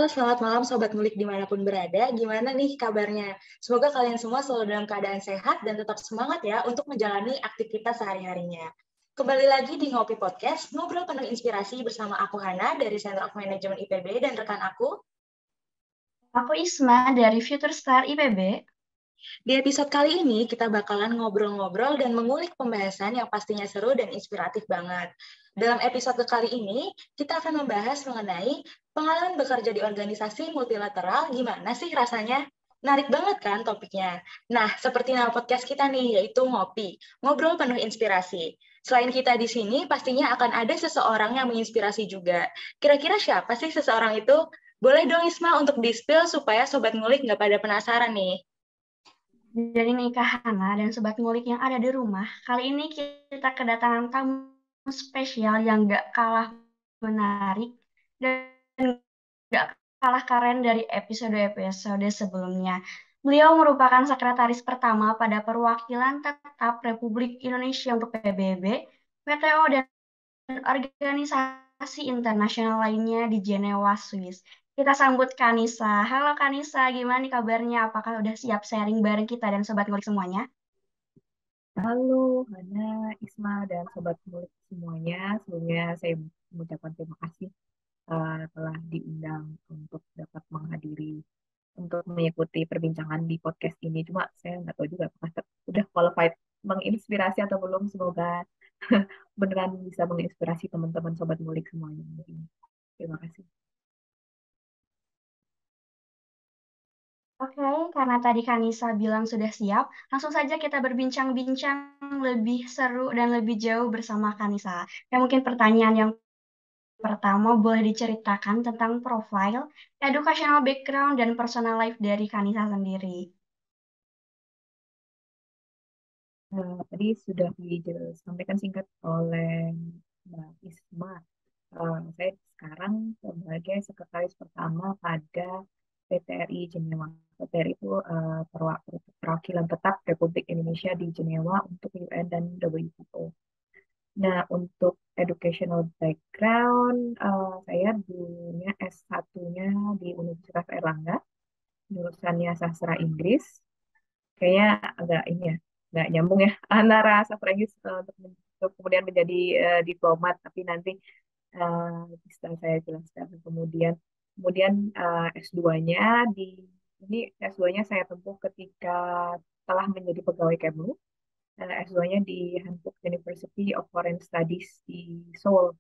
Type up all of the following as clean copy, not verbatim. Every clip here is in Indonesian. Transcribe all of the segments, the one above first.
Selamat malam Sobat Ngulik dimanapun berada. Gimana nih kabarnya? Semoga kalian semua selalu dalam keadaan sehat dan tetap semangat ya untuk menjalani aktivitas sehari-harinya. Kembali lagi di Ngopi Podcast, ngobrol penuh inspirasi bersama aku Hana dari Center of Management IPB dan rekan aku. Aku Isma dari Future Star IPB. Di episode kali ini kita bakalan ngobrol-ngobrol dan mengulik pembahasan yang pastinya seru dan inspiratif banget. Dalam episode kali ini, kita akan membahas mengenai pengalaman bekerja di organisasi multilateral, gimana sih rasanya? Menarik banget kan topiknya? Nah, seperti nama podcast kita nih, yaitu Ngopi, Ngobrol Penuh Inspirasi. Selain kita di sini, pastinya akan ada seseorang yang menginspirasi juga. Kira-kira siapa sih seseorang itu? Boleh dong Isma untuk di-spill supaya Sobat Ngulik nggak pada penasaran nih. Dari Nikah Hana dan Sobat Ngulik yang ada di rumah, kali ini kita kedatangan tamu spesial yang gak kalah menarik dan gak kalah keren dari episode-episode sebelumnya. Beliau merupakan sekretaris pertama pada perwakilan tetap Republik Indonesia untuk PBB, WTO, dan organisasi internasional lainnya di Jenewa, Swiss. Kita sambut Kanisa. Halo Kanisa, gimana nih kabarnya? Apakah udah siap sharing bareng kita dan Sobat Ngulik semuanya? Halo, Hana, Isma, dan Sobat Mulik semuanya. Sebelumnya saya mengucapkan terima kasih telah diundang untuk dapat untuk mengikuti perbincangan di podcast ini. Cuma saya nggak tahu juga apakah udah qualified menginspirasi atau belum. Semoga beneran bisa menginspirasi teman-teman Sobat Mulik semuanya. Terima kasih. Oke, karena tadi Kanisa bilang sudah siap, langsung saja kita berbincang-bincang lebih seru dan lebih jauh bersama Kanisa. Ya mungkin pertanyaan yang pertama boleh diceritakan tentang profil, educational background, dan personal life dari Kanisa sendiri. Tadi sudah disampaikan singkat oleh Mbak Isma. Saya sekarang sebagai sekretaris pertama pada PTRI Jenewa. PTRI itu perwakilan tetap Republik Indonesia di Jenewa untuk UN dan WTO. Nah, untuk educational background, saya dulunya S1-nya di Universitas Airlangga, jurusannya sastra Inggris. Kayaknya agak ini ya, nggak nyambung ya antara sastra Inggris untuk kemudian menjadi diplomat, tapi nanti bisa saya jelaskan. Kemudian S2-nya di ini S2-nya saya tempuh ketika telah menjadi pegawai Kemlu. S2-nya di Hankook University of Foreign Studies di Seoul,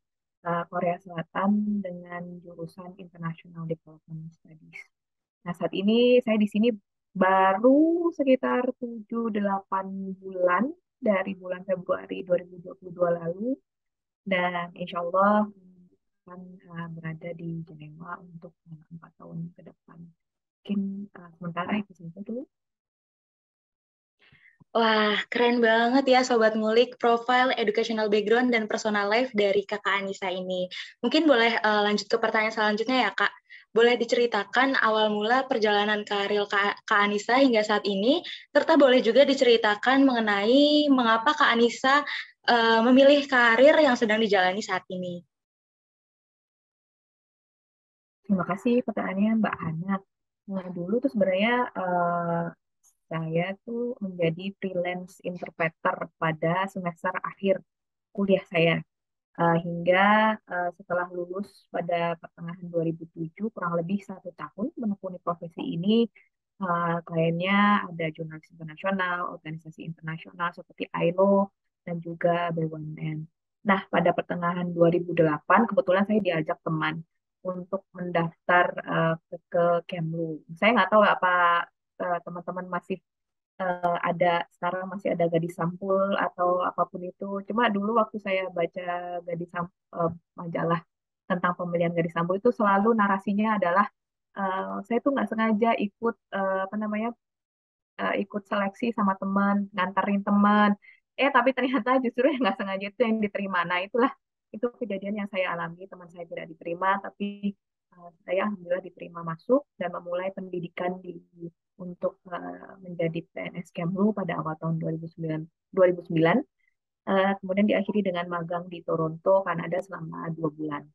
Korea Selatan dengan jurusan International Development Studies. Nah, saat ini saya di sini baru sekitar 7-8 bulan dari bulan Februari 2022 lalu, dan insya Allah akan berada di Jenewa untuk 4 tahun ke depan. Mungkin sementara itu saja dulu. Wah, keren banget ya Sobat Ngulik, profile, educational background, dan personal life dari Kakak Anissa ini. Mungkin boleh lanjut ke pertanyaan selanjutnya ya Kak. Boleh diceritakan awal mula perjalanan karir Kak Anissa hingga saat ini, serta boleh juga diceritakan mengenai mengapa Kak Anissa memilih karir yang sedang dijalani saat ini. Terima kasih pertanyaannya Mbak Hana. Nah, dulu tuh sebenarnya saya tuh menjadi freelance interpreter pada semester akhir kuliah saya. Hingga setelah lulus pada pertengahan 2007, kurang lebih 1 tahun menekuni profesi ini, kliennya ada jurnalis internasional, organisasi internasional seperti ILO, dan juga BUMN. Nah, pada pertengahan 2008, kebetulan saya diajak teman untuk mendaftar ke Kemlu. Saya nggak tahu apa teman-teman masih ada sekarang masih ada gadis sampul atau apapun itu. Cuma dulu waktu saya baca majalah tentang pemilihan gadis sampul itu selalu narasinya adalah saya tuh nggak sengaja ikut apa namanya ikut seleksi sama teman, nganterin teman. Tapi ternyata justru yang nggak sengaja itu yang diterima. Nah, itu kejadian yang saya alami. Teman saya tidak diterima, tapi saya alhamdulillah diterima masuk dan memulai pendidikan untuk menjadi PNS Kemlu pada awal tahun 2009. Kemudian diakhiri dengan magang di Toronto, Kanada selama 2 bulan.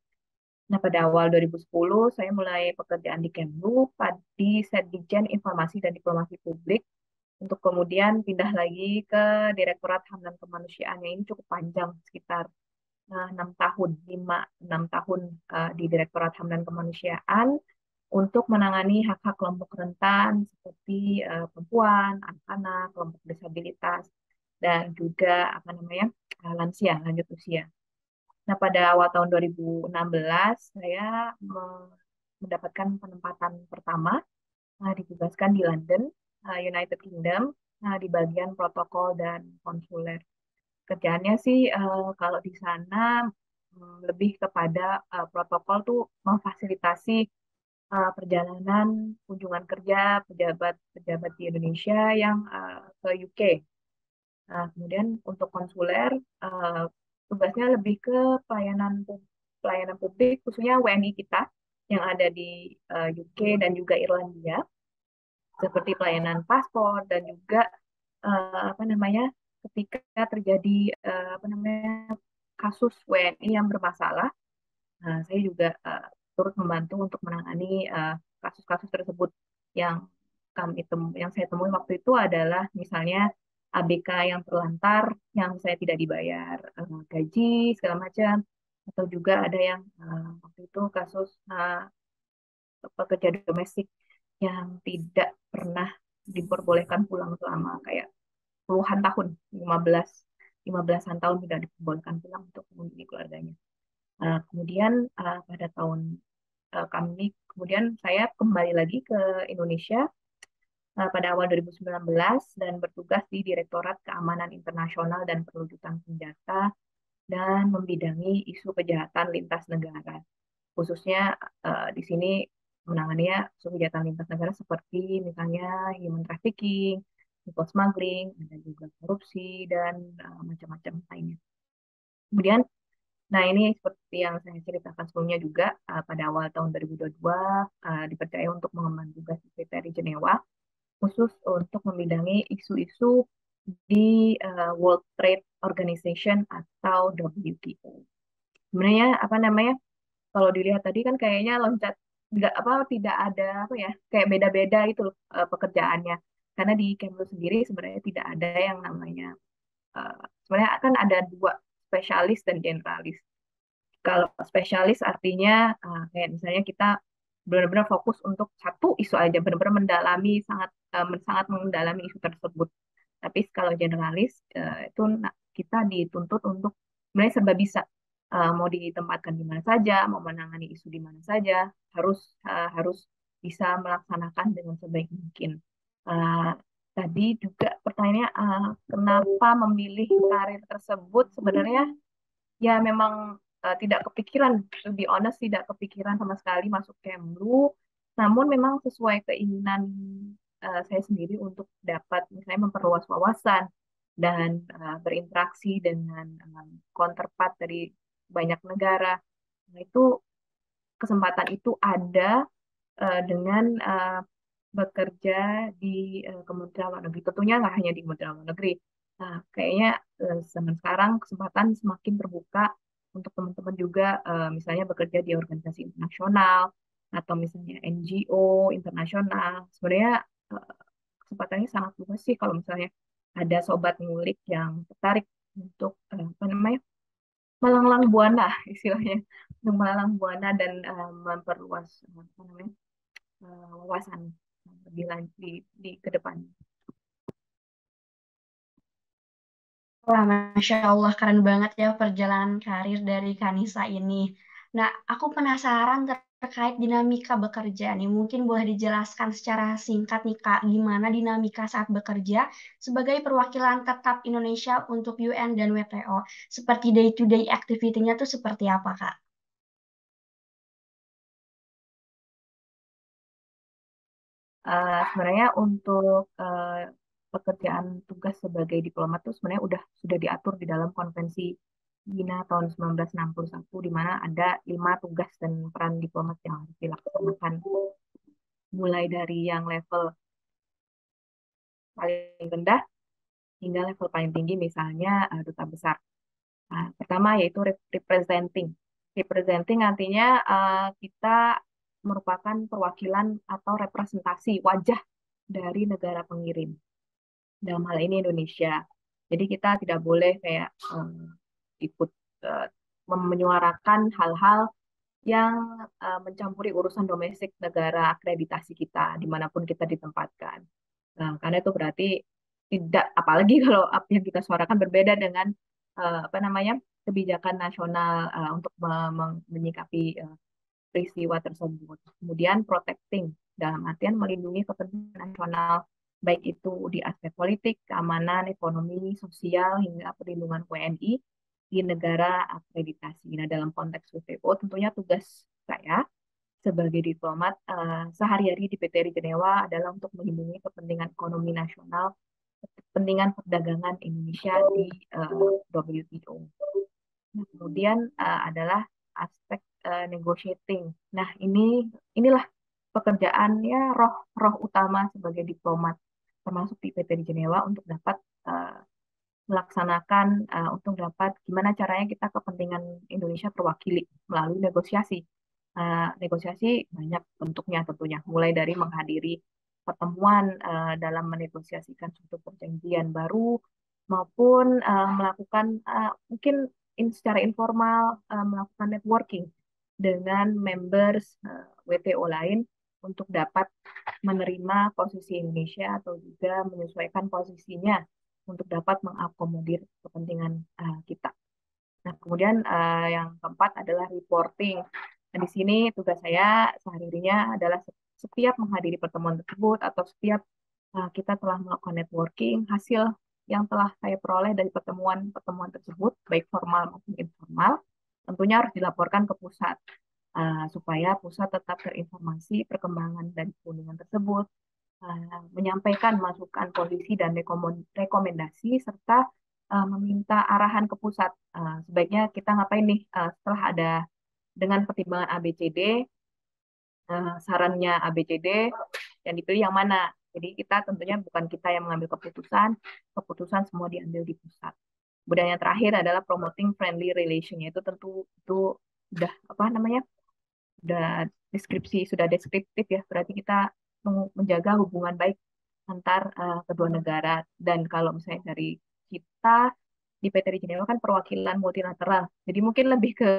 Nah, pada awal 2010 saya mulai pekerjaan di Kemlu di Setdijen Informasi dan Diplomasi Publik untuk kemudian pindah lagi ke Direktorat HAM dan Kemanusiaan yang ini cukup panjang sekitar 6 tahun, 5-6 tahun di Direktorat HAM dan Kemanusiaan untuk menangani hak-hak kelompok rentan seperti perempuan, anak-anak, kelompok disabilitas, dan juga apa namanya lansia, lanjut usia. Nah, pada awal tahun 2016 saya mendapatkan penempatan pertama, ditugaskan di London, United Kingdom, di bagian protokol dan konsuler. Kerjaannya sih kalau di sana lebih kepada protokol tuh memfasilitasi perjalanan kunjungan kerja pejabat-pejabat di Indonesia yang ke UK. Nah, kemudian untuk konsuler eh, tugasnya lebih ke pelayanan publik khususnya WNI kita yang ada di UK dan juga Irlandia seperti pelayanan paspor dan juga apa namanya ketika terjadi apa namanya kasus WNI yang bermasalah. Nah, saya juga turut membantu untuk menangani kasus-kasus tersebut yang yang saya temui waktu itu adalah misalnya ABK yang terlantar, yang saya tidak dibayar gaji segala macam, atau juga ada yang waktu itu kasus pekerja domestik yang tidak pernah diperbolehkan pulang selama kayak puluhan tahun, 15-an tahun tidak diperbolehkan pulang untuk mengunjungi keluarganya. Kemudian pada tahun kemudian saya kembali lagi ke Indonesia pada awal 2019 dan bertugas di Direktorat Keamanan Internasional dan Perlucutan Senjata dan membidangi isu kejahatan lintas negara. Khususnya di sini menangannya isu kejahatan lintas negara seperti misalnya human trafficking, people smuggling, ada juga korupsi dan macam-macam lainnya. Kemudian nah, ini seperti yang saya ceritakan sebelumnya juga, pada awal tahun 2022 dipercaya untuk mengemban tugas di PTRI Jenewa, khusus untuk membidangi isu-isu di World Trade Organization atau WTO. Sebenarnya apa namanya? Kalau dilihat tadi kan kayaknya loncat nggak apa tidak ada apa ya kayak beda-beda itu pekerjaannya. Karena di Kemlu sendiri sebenarnya tidak ada yang namanya sebenarnya kan ada dua spesialis dan generalis. Kalau spesialis artinya kayak misalnya kita benar-benar fokus untuk satu isu aja, benar-benar mendalami sangat mendalami isu tersebut. Tapi kalau generalis itu kita dituntut untuk sebenarnya serba bisa. Mau ditempatkan di mana saja, mau menangani isu di mana saja, harus harus bisa melaksanakan dengan sebaik mungkin. Uh, Tadi juga pertanyaannya kenapa memilih karir tersebut sebenarnya ya memang tidak kepikiran, to be honest, tidak kepikiran sama sekali masuk Kemlu. Namun memang sesuai keinginan saya sendiri untuk dapat misalnya memperluas wawasan dan berinteraksi dengan counterpart dari banyak negara. Nah, itu kesempatan itu ada dengan bekerja di Kementerian Luar Negeri. Tentunya nggak hanya di Kementerian Luar Negeri. Nah, kayaknya zaman sekarang kesempatan semakin terbuka untuk teman-teman juga, misalnya bekerja di organisasi internasional atau misalnya NGO internasional. Sebenarnya eh, kesempatannya sangat luas sih kalau misalnya ada sobat ngulik yang tertarik untuk apa namanya melanglang buana istilahnya, untuk melanglang buana dan memperluas apa namanya wawasan lebih lanjut di ke depan. Wah, Masya Allah, keren banget ya perjalanan karir dari Kanisa ini. Nah, aku penasaran terkait dinamika bekerja nih. Mungkin boleh dijelaskan secara singkat nih, Kak, gimana dinamika saat bekerja sebagai perwakilan tetap Indonesia untuk UN dan WTO. Seperti day-to-day activity-nya tuh seperti apa, Kak? Sebenarnya untuk pekerjaan tugas sebagai diplomat itu sebenarnya sudah diatur di dalam Konvensi Wina tahun 1961 di mana ada 5 tugas dan peran diplomat yang harus dilaksanakan mulai dari yang level paling rendah hingga level paling tinggi misalnya duta besar. Pertama yaitu representing. Representing artinya kita merupakan perwakilan atau representasi wajah dari negara pengirim. Dalam hal ini Indonesia. Jadi kita tidak boleh kayak ikut eh, menyuarakan hal-hal yang mencampuri urusan domestik negara akreditasi kita dimanapun kita ditempatkan. Nah, karena itu berarti tidak, apalagi kalau apa yang kita suarakan berbeda dengan apa namanya kebijakan nasional untuk menyikapi peristiwa tersebut. Kemudian protecting dalam artian melindungi kepentingan nasional baik itu di aspek politik, keamanan, ekonomi, sosial hingga perlindungan WNI di negara akreditasi. Nah, dalam konteks WTO tentunya tugas saya sebagai diplomat sehari-hari di PTRI Jenewa adalah untuk melindungi kepentingan ekonomi nasional, kepentingan perdagangan Indonesia di WTO. Nah, kemudian adalah aspek negotiating. Nah, inilah pekerjaannya roh utama sebagai diplomat termasuk di PT di Jenewa untuk dapat melaksanakan untuk dapat gimana caranya kita kepentingan Indonesia terwakili melalui negosiasi. Negosiasi banyak bentuknya tentunya, mulai dari menghadiri pertemuan dalam menegosiasikan suatu perjanjian baru maupun melakukan mungkin secara informal melakukan networking dengan members WTO lain untuk dapat menerima posisi Indonesia atau juga menyesuaikan posisinya untuk dapat mengakomodir kepentingan kita. Nah, kemudian yang keempat adalah reporting. Nah, di sini tugas saya sehari-harinya adalah setiap menghadiri pertemuan tersebut atau setiap kita telah melakukan networking, hasil yang telah saya peroleh dari pertemuan-pertemuan tersebut, baik formal maupun informal, tentunya harus dilaporkan ke pusat supaya pusat tetap terinformasi perkembangan dari kunjungan tersebut, menyampaikan masukan polisi dan rekomendasi serta meminta arahan ke pusat. Sebaiknya kita ngapain nih setelah ada dengan pertimbangan ABCD, sarannya ABCD, yang dipilih yang mana. Jadi kita tentunya bukan kita yang mengambil keputusan semua diambil di pusat. Kemudian yang terakhir adalah promoting friendly relation, yaitu tentu itu udah apa namanya, udah sudah deskriptif ya, berarti kita menjaga hubungan baik antar kedua negara. Dan kalau misalnya dari kita di PT Jenewa kan perwakilan multilateral, jadi mungkin lebih ke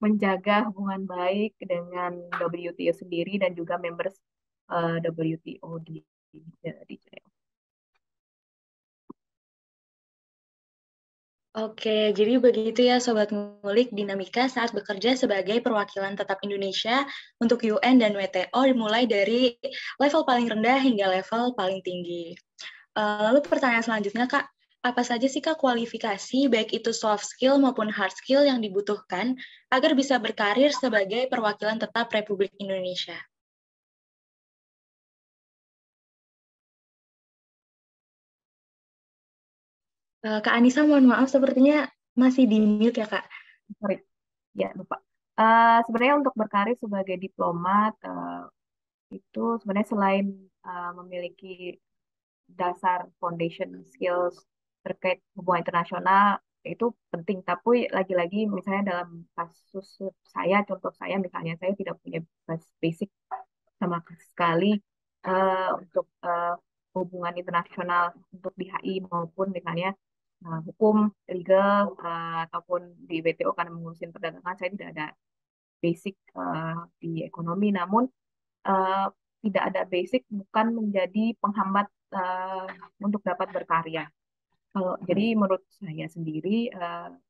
menjaga hubungan baik dengan WTO sendiri dan juga members WTO di Jenewa. Oke, jadi begitu ya Sobat Ngulik, dinamika saat bekerja sebagai perwakilan tetap Indonesia untuk UN dan WTO dimulai dari level paling rendah hingga level paling tinggi. Lalu pertanyaan selanjutnya Kak, apa saja sih Kak kualifikasi baik itu soft skill maupun hard skill yang dibutuhkan agar bisa berkarir sebagai perwakilan tetap Republik Indonesia? Kak Anissa, mohon maaf sepertinya masih di mute ya Kak. Sorry, ya lupa. Sebenarnya untuk berkarir sebagai diplomat itu sebenarnya selain memiliki dasar foundation skills terkait hubungan internasional itu penting. Tapi lagi-lagi misalnya dalam kasus saya, contoh saya misalnya saya tidak punya basic sama sekali untuk hubungan internasional untuk di HI maupun misalnya hukum legal ataupun di WTO karena mengurusin perdagangan saya tidak ada basic di ekonomi. Namun uh, tidak ada basic bukan menjadi penghambat untuk dapat berkarya. Jadi menurut saya sendiri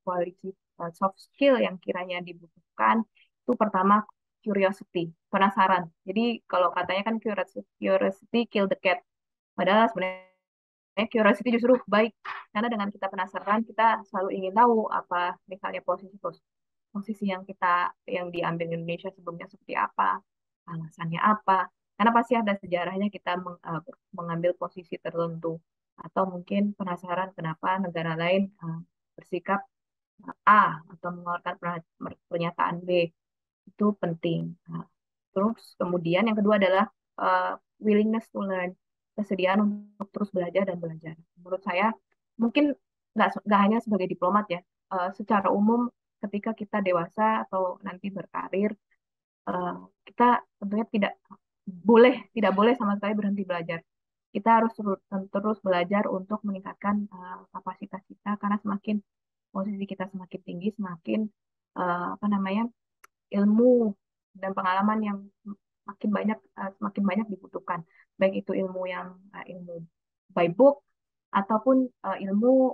quality soft skill yang kiranya dibutuhkan itu pertama curiosity, penasaran. Jadi kalau katanya kan curiosity kill the cat. Padahal sebenarnya curiosity justru baik karena dengan kita penasaran kita selalu ingin tahu apa misalnya posisi yang diambil Indonesia sebelumnya seperti apa, alasannya apa. Karena pasti ada sejarahnya kita mengambil posisi tertentu atau mungkin penasaran kenapa negara lain bersikap A atau mengeluarkan pernyataan B. Itu penting. Nah, terus kemudian yang kedua adalah uh, willingness to learn, kesediaan untuk terus belajar dan belajar. Menurut saya mungkin nggak hanya sebagai diplomat ya, secara umum ketika kita dewasa atau nanti berkarir, eh, kita tentunya tidak boleh sama sekali berhenti belajar. Kita harus terus belajar untuk meningkatkan kapasitas kita, karena semakin posisi kita semakin tinggi, semakin apa namanya, ilmu dan pengalaman yang semakin banyak dibutuhkan, baik itu ilmu by book ataupun ilmu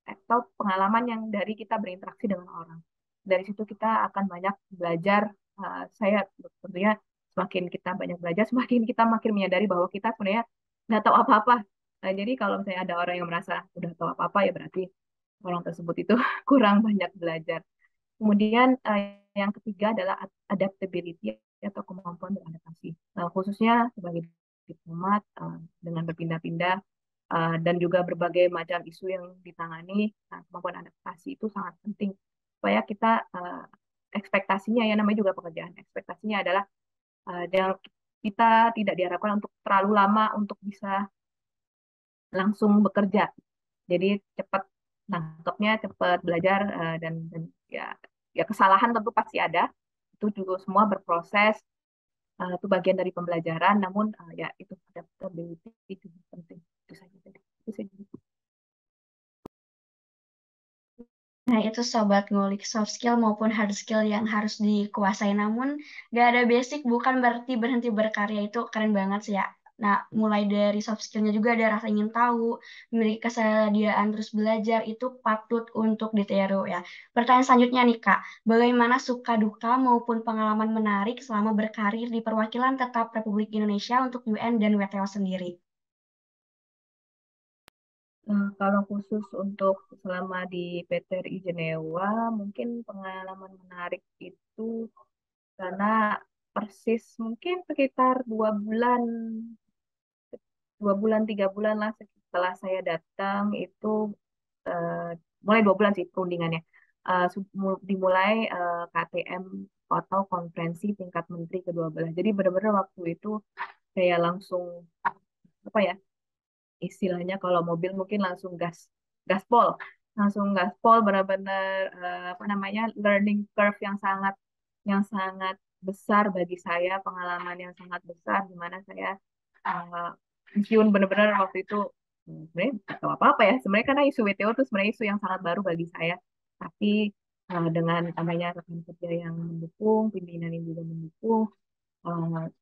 atau pengalaman yang dari kita berinteraksi dengan orang. Dari situ kita akan banyak belajar. Saya tentunya semakin kita banyak belajar, semakin kita makin menyadari bahwa kita sebenarnya nggak tahu apa-apa. Jadi kalau misalnya ada orang yang merasa udah tahu apa-apa, ya berarti orang tersebut itu kurang banyak belajar. Kemudian yang ketiga adalah adaptability atau kemampuan beradaptasi. Khususnya sebagai diplomat dengan berpindah-pindah dan juga berbagai macam isu yang ditangani, kemampuan adaptasi itu sangat penting supaya kita ekspektasinya, ya namanya juga pekerjaan, ekspektasinya adalah kita tidak diharapkan untuk terlalu lama untuk bisa langsung bekerja. Jadi cepat nangkepnya, cepat belajar dan ya ya kesalahan tentu pasti ada. Itu juga semua berproses. Itu bagian dari pembelajaran. Namun ya itu adaptability itu penting. Itu saja tadi. Itu saja. Nah, itu sobat ngulik soft skill maupun hard skill yang harus dikuasai. Namun, gak ada basic bukan berarti berhenti berkarya. Itu keren banget sih ya. Nah, mulai dari soft skillnya juga ada rasa ingin tahu, memiliki kesediaan terus belajar, itu patut untuk ditiru ya. Pertanyaan selanjutnya nih, Kak. Bagaimana suka duka maupun pengalaman menarik selama berkarir di perwakilan tetap Republik Indonesia untuk UN dan WTO sendiri? Kalau khusus untuk selama di PTRI Jenewa, mungkin pengalaman menarik itu karena persis mungkin sekitar 2 bulan 3 bulan lah setelah saya datang itu eh, mulai 2 bulan sih perundingannya. Dimulai KTM atau konferensi tingkat menteri kedua belah. Jadi benar-benar waktu itu kayak langsung apa ya, istilahnya kalau mobil mungkin langsung gaspol, langsung gaspol, benar-benar apa namanya, learning curve yang sangat besar bagi saya, pengalaman yang sangat besar di mana saya uh, meskipun benar-benar waktu itu sebenarnya nggak tahu apa-apa ya sebenarnya, karena isu WTO itu sebenarnya isu yang sangat baru bagi saya, tapi dengan adanya rekan kerja yang mendukung, pimpinan yang juga mendukung,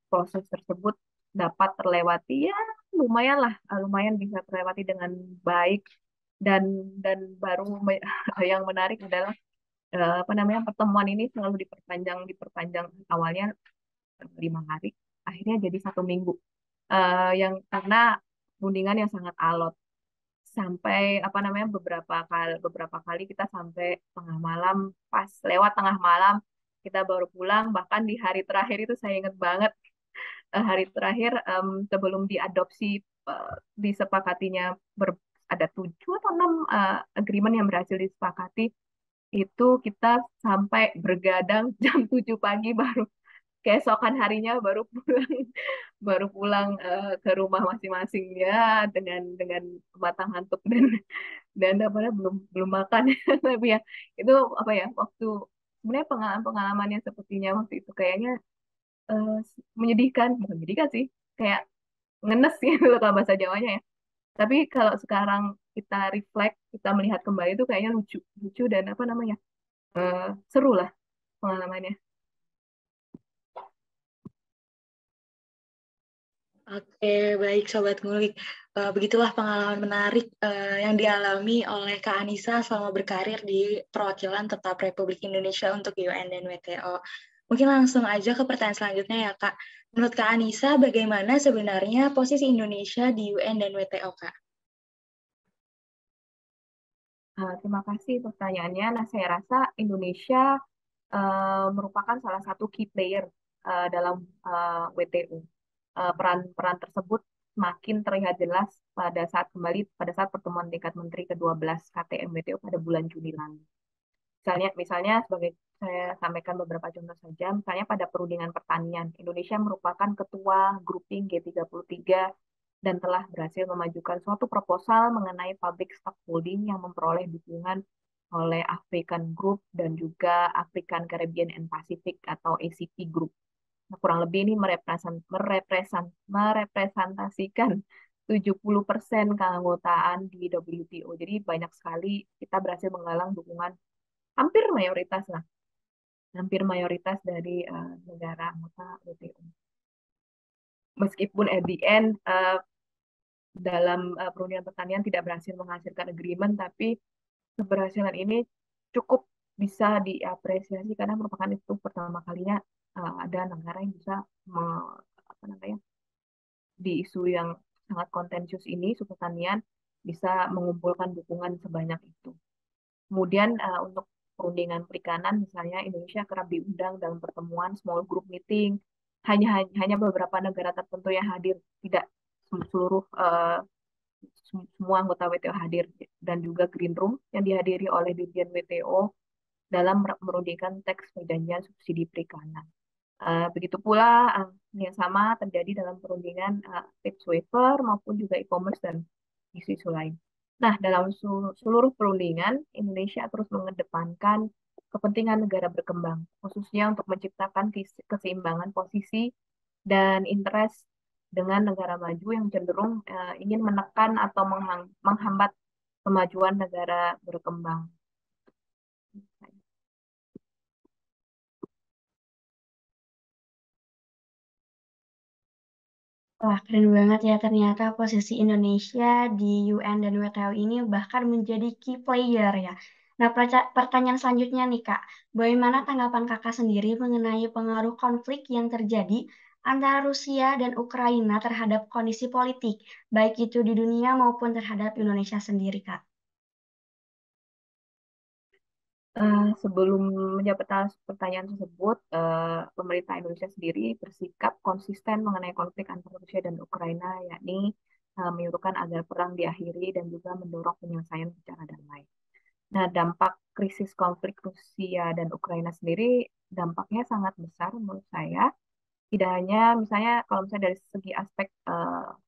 proses tersebut dapat terlewati, ya lumayan lah, lumayan bisa terlewati dengan baik. Dan baru yang menarik adalah apa namanya, pertemuan ini selalu diperpanjang diperpanjang, awalnya 5 hari, akhirnya jadi 1 minggu. Yang karena rundingan yang sangat alot, sampai apa namanya, beberapa kali kita sampai tengah malam, pas lewat tengah malam kita baru pulang. Bahkan di hari terakhir itu saya ingat banget, hari terakhir sebelum diadopsi, eh, disepakatinya ada 7 atau 6 agreement yang berhasil disepakati, itu kita sampai bergadang jam 7 pagi, baru keesokan harinya baru pulang baru pulang ke rumah masing-masing ya, dengan mata ngantuk dan apa namanya, belum belum makan tapi ya itu apa ya, waktu sebenarnya pengalaman yang sepertinya waktu itu kayaknya eh, menyedihkan, bukan menyedihkan sih, kayak ngenes sih kalau bahasa Jawanya ya. Tapi kalau sekarang kita reflect, kita melihat kembali itu kayaknya lucu lucu dan apa namanya, eh, seru lah pengalamannya. Oke, baik Sobat Ngulik. Begitulah pengalaman menarik yang dialami oleh Kak Anissa selama berkarir di perwakilan tetap Republik Indonesia untuk UN dan WTO. Mungkin langsung aja ke pertanyaan selanjutnya ya, Kak. Menurut Kak Anissa, bagaimana sebenarnya posisi Indonesia di UN dan WTO, Kak? Terima kasih pertanyaannya. Nah, saya rasa Indonesia merupakan salah satu key player dalam WTO. Peran-peran tersebut makin terlihat jelas pada saat pertemuan tingkat menteri ke-12 KTM WTO pada bulan Juni lalu. Misalnya sebagai saya sampaikan beberapa contoh saja, misalnya pada perundingan pertanian, Indonesia merupakan ketua grouping G33 dan telah berhasil memajukan suatu proposal mengenai public stockholding yang memperoleh dukungan oleh African Group dan juga African Caribbean and Pacific atau ACP Group. Nah, kurang lebih ini merepresentasikan 70% keanggotaan di WTO. Jadi banyak sekali kita berhasil menggalang dukungan hampir mayoritas lah, hampir mayoritas dari negara anggota WTO. Meskipun at the end dalam perundingan pertanian tidak berhasil menghasilkan agreement, tapi keberhasilan ini cukup bisa diapresiasi karena merupakan itu pertama kalinya ada negara yang bisa apa namanya, di isu yang sangat kontensius ini, isu pertanian, bisa mengumpulkan dukungan sebanyak itu. Kemudian untuk perundingan perikanan, misalnya Indonesia kerap diundang dalam pertemuan small group meeting, hanya beberapa negara tertentu yang hadir, tidak seluruh semua anggota WTO hadir, dan juga Green Room yang dihadiri oleh Dirjen WTO dalam merundingkan teks perjanjian subsidi perikanan. Begitu pula yang sama terjadi dalam perundingan TRIPS waiver maupun juga e-commerce dan isu-isu lain. Nah, dalam seluruh perundingan, Indonesia terus mengedepankan kepentingan negara berkembang, khususnya untuk menciptakan keseimbangan posisi dan interest dengan negara maju yang cenderung ingin menekan atau menghambat kemajuan negara berkembang. Wah, keren banget ya ternyata posisi Indonesia di UN dan WTO ini bahkan menjadi key player ya. Nah, pertanyaan selanjutnya nih Kak, bagaimana tanggapan Kakak sendiri mengenai pengaruh konflik yang terjadi antara Rusia dan Ukraina terhadap kondisi politik, baik itu di dunia maupun terhadap Indonesia sendiri, Kak? Sebelum menjawab pertanyaan tersebut, pemerintah Indonesia sendiri bersikap konsisten mengenai konflik antara Rusia dan Ukraina, yakni menyuruhkan agar perang diakhiri dan juga mendorong penyelesaian secara damai. Nah, dampak krisis konflik Rusia dan Ukraina sendiri dampaknya sangat besar menurut saya. Tidak hanya misalnya kalau misalnya dari segi aspek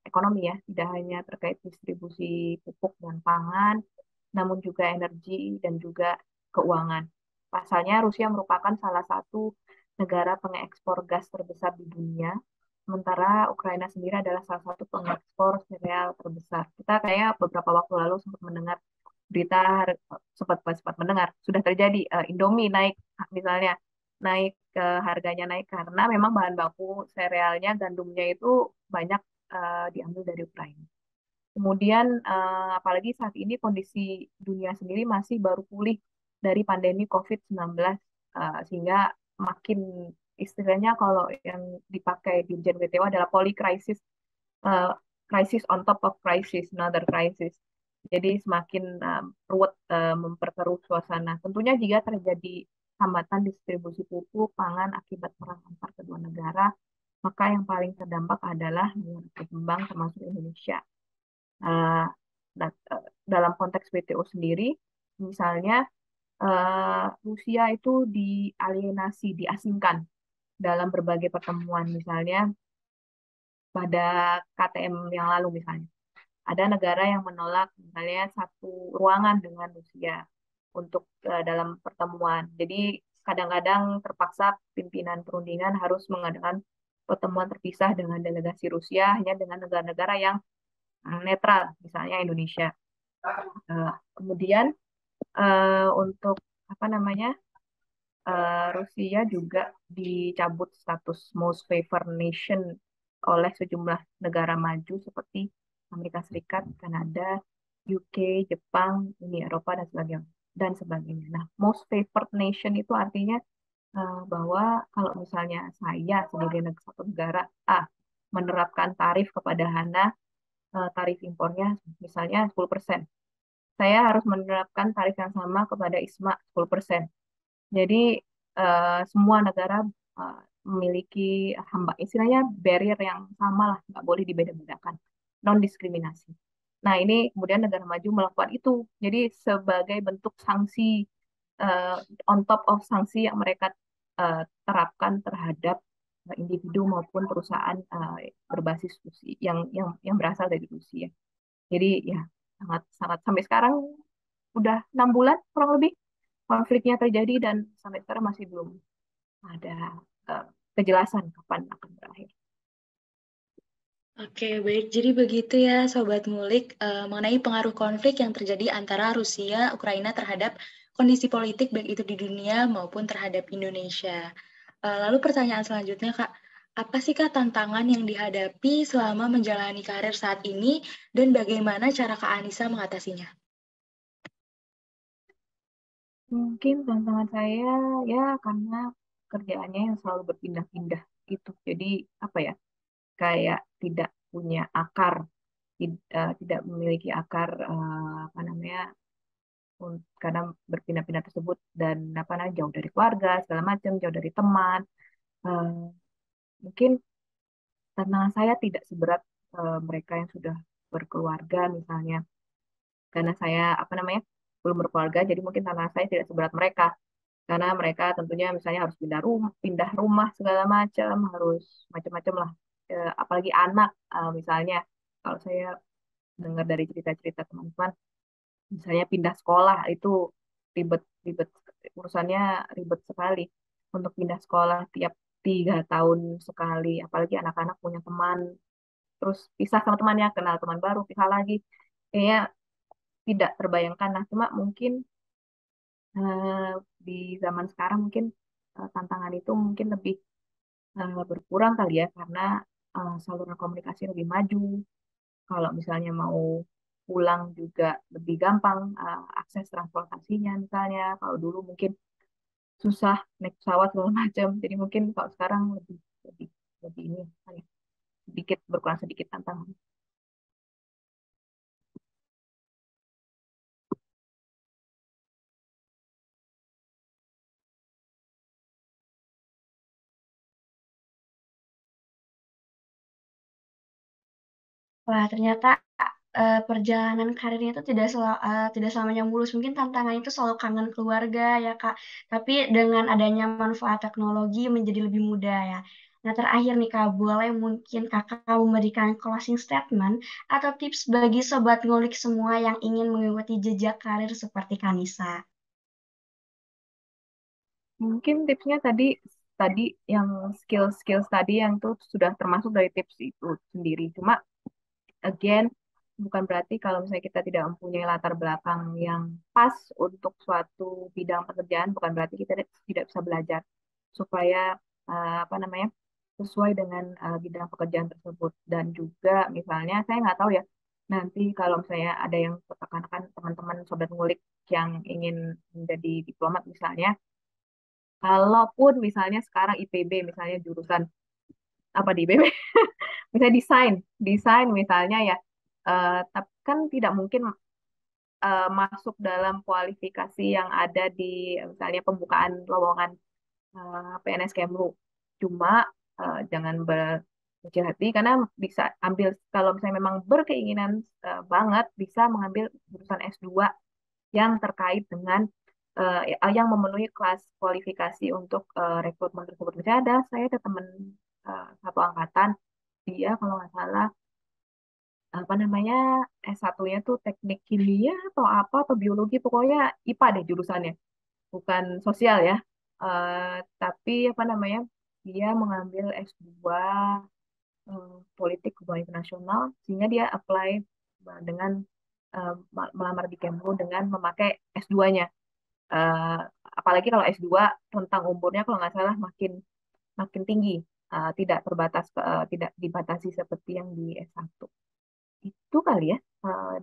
ekonomi ya, tidak hanya terkait distribusi pupuk dan pangan, namun juga energi dan juga keuangan. Pasalnya Rusia merupakan salah satu negara pengekspor gas terbesar di dunia, sementara Ukraina sendiri adalah salah satu pengekspor sereal terbesar. Kita kayak beberapa waktu lalu sempat mendengar berita, sempat mendengar sudah terjadi Indomie naik misalnya, naik harganya naik karena memang bahan baku serealnya, gandumnya itu banyak diambil dari Ukraina. Kemudian apalagi saat ini kondisi dunia sendiri masih baru pulih dari pandemi COVID-19, sehingga makin istilahnya kalau yang dipakai di Dirjen WTO adalah polikrisis, uh, crisis on top of crisis, another crisis. Jadi semakin ruwet, memperkeruh suasana. Tentunya jika terjadi hambatan distribusi pupuk, pangan akibat perang antar kedua negara, maka yang paling terdampak adalah negara berkembang termasuk Indonesia. Uh, dalam konteks WTO sendiri, misalnya Rusia itu dialienasi, diasingkan dalam berbagai pertemuan, misalnya pada KTM yang lalu misalnya. Ada negara yang menolak misalnya satu ruangan dengan Rusia untuk dalam pertemuan. Jadi kadang-kadang terpaksa pimpinan perundingan harus mengadakan pertemuan terpisah dengan delegasi Rusia hanya dengan negara-negara yang netral, misalnya Indonesia. Kemudian untuk apa namanya, Rusia juga dicabut status most favored nation oleh sejumlah negara maju seperti Amerika Serikat, Kanada, UK, Jepang, Uni Eropa dan sebagainya. Nah, most favored nation itu artinya bahwa kalau misalnya saya sebagai satu negara A menerapkan tarif kepada Hana, tarif impornya misalnya 10%. Saya harus menerapkan tarif yang sama kepada ISMA 10%. Jadi semua negara memiliki istilahnya barrier yang sama lah, nggak boleh dibeda-bedakan, non diskriminasi. Nah, ini kemudian negara maju melakukan itu. Jadi sebagai bentuk sanksi, uh, on top of sanksi yang mereka terapkan terhadap individu maupun perusahaan berbasis Rusia yang berasal dari Rusia. Jadi ya sangat sangat sampai sekarang udah 6 bulan kurang lebih konfliknya terjadi dan sampai sekarang masih belum ada eh, kejelasan kapan akan berakhir. Oke, baik. Jadi begitu ya, Sobat Ngulik, mengenai pengaruh konflik yang terjadi antara Rusia, Ukraina terhadap kondisi politik, baik itu di dunia maupun terhadap Indonesia. Lalu pertanyaan selanjutnya, Kak, apa sih Kak tantangan yang dihadapi selama menjalani karir saat ini, dan bagaimana cara Kak Anissa mengatasinya? Mungkin tantangan saya ya karena kerjaannya yang selalu berpindah-pindah gitu. Jadi apa ya, kayak tidak punya akar, tidak memiliki akar apa namanya, karena berpindah-pindah tersebut dan apa namanya jauh dari keluarga segala macam, jauh dari teman. Eh, Mungkin tantangan saya tidak seberat mereka yang sudah berkeluarga misalnya, karena saya apa namanya belum berkeluarga, jadi mungkin tantangan saya tidak seberat mereka karena mereka tentunya misalnya harus pindah rumah segala macam, harus macam-macam lah. Apalagi anak, misalnya kalau saya dengar dari cerita-cerita teman-teman, misalnya pindah sekolah itu ribet, ribet urusannya, ribet sekali untuk pindah sekolah tiap 3 tahun sekali, apalagi anak-anak punya teman terus pisah sama temannya, kenal teman baru, pisah lagi, kayaknya tidak terbayangkan. Nah cuma mungkin eh, di zaman sekarang mungkin tantangan itu mungkin lebih berkurang kali ya, karena saluran komunikasi lebih maju. Kalau misalnya mau pulang juga lebih gampang, akses transportasinya misalnya. Kalau dulu mungkin susah naik pesawat segala macam. Jadi mungkin kalau sekarang lebih lebih lebih ini ya, sedikit berkurang sedikit tantangan. Wah, ternyata perjalanan karirnya itu tidak selamanya mulus. Mungkin tantangan itu selalu kangen keluarga ya, Kak. Tapi dengan adanya manfaat teknologi menjadi lebih mudah ya. Nah, terakhir nih, Kak, boleh mungkin Kakak memberikan closing statement atau tips bagi sobat ngulik semua yang ingin mengikuti jejak karir seperti Kanisa. Mungkin tipsnya tadi tadi yang skill-skill tadi yang tuh sudah termasuk dari tips itu sendiri. Cuma again, bukan berarti kalau misalnya kita tidak mempunyai latar belakang yang pas untuk suatu bidang pekerjaan, bukan berarti kita tidak bisa belajar supaya apa namanya sesuai dengan bidang pekerjaan tersebut. Dan juga misalnya saya nggak tahu ya, nanti kalau misalnya ada yang katakan teman-teman sobat ngulik yang ingin menjadi diplomat misalnya, kalaupun misalnya sekarang IPB misalnya jurusan apa di IPB, misalnya desain, desain misalnya ya, tapi kan tidak mungkin masuk dalam kualifikasi yang ada di misalnya pembukaan lowongan PNS Kemlu. Cuma jangan berkecil hati karena bisa ambil, kalau misalnya memang berkeinginan banget bisa mengambil jurusan S2 yang terkait dengan yang memenuhi kelas kualifikasi untuk rekrutmen tersebut. Misalnya saya ada teman satu angkatan, dia kalau nggak salah apa namanya S1-nya tuh teknik kimia atau apa atau biologi, pokoknya IPA deh jurusannya, bukan sosial ya. Eh, tapi apa namanya dia mengambil S2 politik hubungan internasional, sehingga dia apply dengan melamar di Kemlu dengan memakai S2-nya. Eh, Apalagi kalau S2 tentang umurnya kalau nggak salah makin makin tinggi. Tidak terbatas, tidak dibatasi seperti yang di S1. Itu kali ya.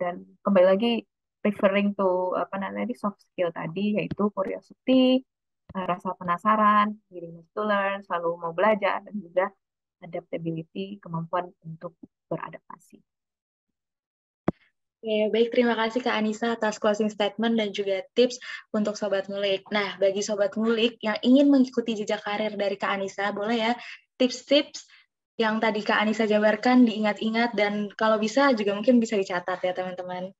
Dan kembali lagi referring to apa namanya di soft skill tadi, yaitu curiosity, rasa penasaran, willingness to learn, selalu mau belajar, dan juga adaptability, kemampuan untuk beradaptasi. Oke, baik, terima kasih Kak Anissa atas closing statement dan juga tips untuk Sobat Ngulik. Nah, bagi Sobat Ngulik yang ingin mengikuti jejak karir dari Kak Anissa, boleh ya tips-tips yang tadi Kak Anissa jabarkan diingat-ingat, dan kalau bisa juga mungkin bisa dicatat ya teman-teman.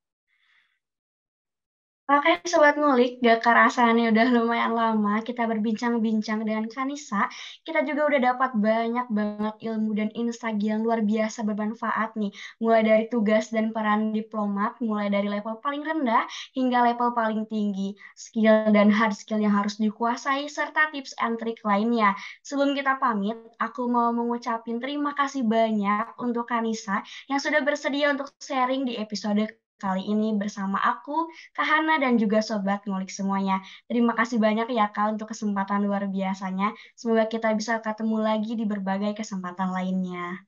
Oke, Sobat Ngulik, gak kerasa nih udah lumayan lama kita berbincang-bincang dengan Kanisa. Kita juga udah dapat banyak banget ilmu dan insight yang luar biasa bermanfaat nih. Mulai dari tugas dan peran diplomat, mulai dari level paling rendah hingga level paling tinggi. Skill dan hard skill yang harus dikuasai, serta tips and trik lainnya. Sebelum kita pamit, aku mau mengucapin terima kasih banyak untuk Kanisa yang sudah bersedia untuk sharing di episode kali ini bersama aku, Kak Hana dan juga Sobat Ngulik semuanya. Terima kasih banyak ya Kak untuk kesempatan luar biasanya. Semoga kita bisa ketemu lagi di berbagai kesempatan lainnya.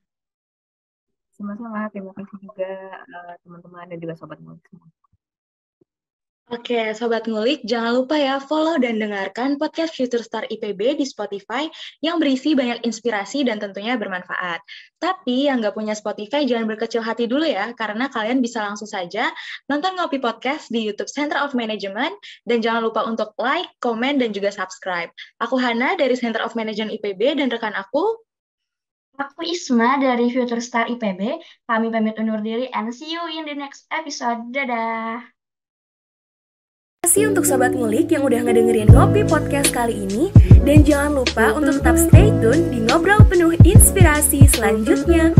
Sama-sama, terima kasih juga teman-teman dan juga sobat ngulik semua. Oke, Sobat Ngulik, jangan lupa ya follow dan dengarkan podcast Future Star IPB di Spotify yang berisi banyak inspirasi dan tentunya bermanfaat. Tapi yang nggak punya Spotify jangan berkecil hati dulu ya, karena kalian bisa langsung saja nonton Ngopi Podcast di YouTube Center of Management, dan jangan lupa untuk like, komen, dan juga subscribe. Aku Hana dari Center of Management IPB dan rekan aku. Aku Isma dari Future Star IPB. Kami pamit undur diri and see you in the next episode. Dadah! Terima kasih untuk Sobat Ngulik yang udah ngedengerin Ngopi Podcast kali ini. Dan jangan lupa untuk tetap stay tune di Ngobrol Penuh Inspirasi selanjutnya.